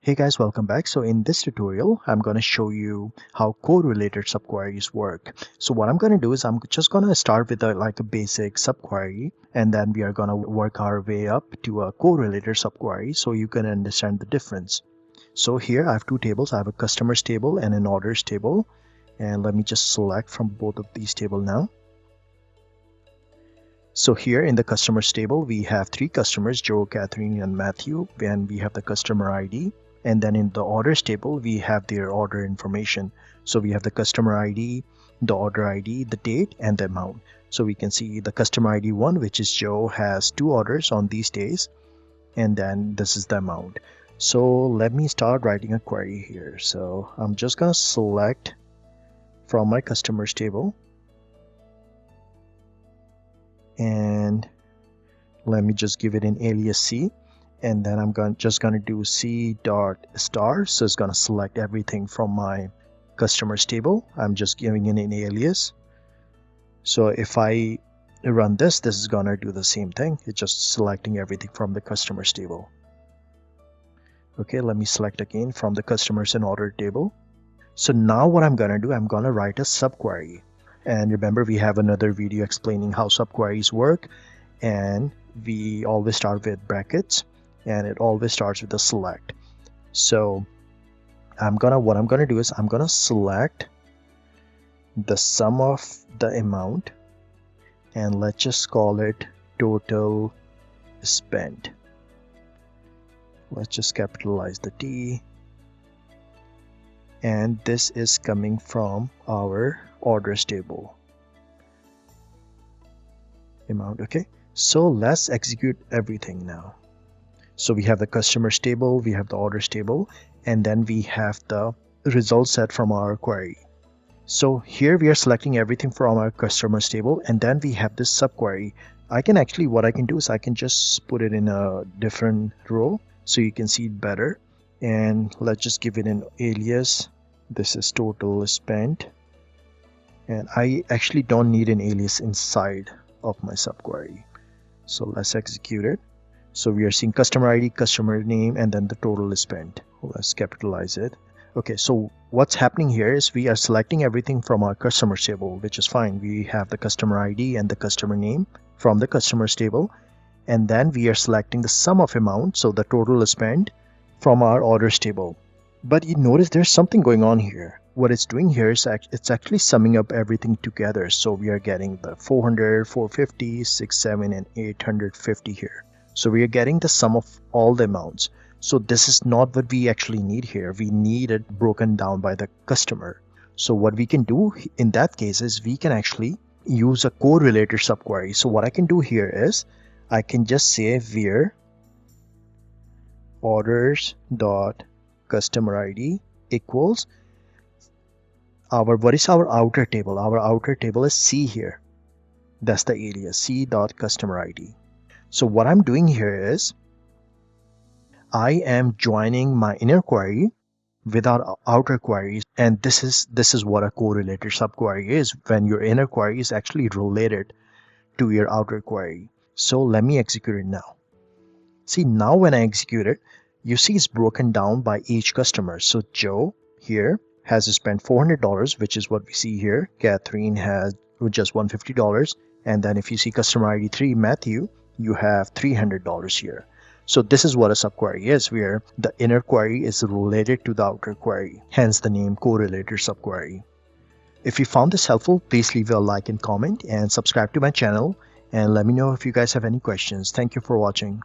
Hey guys, welcome back. So in this tutorial, I'm going to show you how correlated subqueries work. So what I'm going to do is I'm just going to start with a basic subquery, and then we are going to work our way up to a correlated subquery so you can understand the difference. So here I have two tables. I have a customers table and an orders table. And let me just select from both of these tables now. So here in the customers table, we have three customers, Joe, Catherine, and Matthew, and we have the customer ID. And then in the orders table, we have their order information. So we have the customer ID, the order ID, the date, and the amount. So we can see the customer ID 1, which is Joe, has 2 orders on these days. And then this is the amount. So let me start writing a query here. So I'm just going to select from my customers table. And let me just give it an alias C. And then I'm just going to do C dot star. So it's going to select everything from my customers table. I'm just giving it an alias. So if I run this is going to do the same thing. It's just selecting everything from the customers table. Okay, let me select again from the customers and order table. So now what I'm going to do, I'm going to write a subquery. And remember, we have another video explaining how subqueries work. And we always start with brackets. And it always starts with a select. So what I'm gonna do is I'm gonna select the sum of the amount, and let's just call it total spent. Let's just capitalize the T, and this is coming from our orders table amount. Okay, so let's execute everything now. So we have the customers table, we have the orders table, and then we have the result set from our query. So here we are selecting everything from our customers table, and then we have this subquery. What I can do is I can just put it in a different row so you can see it better. And let's just give it an alias. This is total spent. And I actually don't need an alias inside of my subquery. So let's execute it. So we are seeing customer ID, customer name, and then the total is spent. Let's capitalize it. Okay, so what's happening here is we are selecting everything from our customers table, which is fine. We have the customer ID and the customer name from the customers table. And then we are selecting the sum of amount, so the total is spent, from our orders table. But you notice there's something going on here. What it's doing here is it's actually summing up everything together. So we are getting the 400, 450, 67, and 850 here. So we are getting the sum of all the amounts. So this is not what we actually need here. We need it broken down by the customer. So what we can do in that case is we can actually use a correlated subquery. So what I can do here is I can just say where orders dot customer ID equals what is our outer table? Our outer table is C here. That's the alias, C dot customer ID. So what I'm doing here is I am joining my inner query with our outer queries, and this is what a correlated subquery is, when your inner query is actually related to your outer query. So let me execute it now. See, now when I execute it, you see it's broken down by each customer. So Joe here has spent $400, which is what we see here. Catherine has just $150, and then if you see customer ID 3, Matthew, you have $300 here. So this is what a subquery is, where the inner query is related to the outer query, hence the name correlated subquery. If you found this helpful, please leave a like and comment, and subscribe to my channel, and let me know if you guys have any questions. Thank you for watching.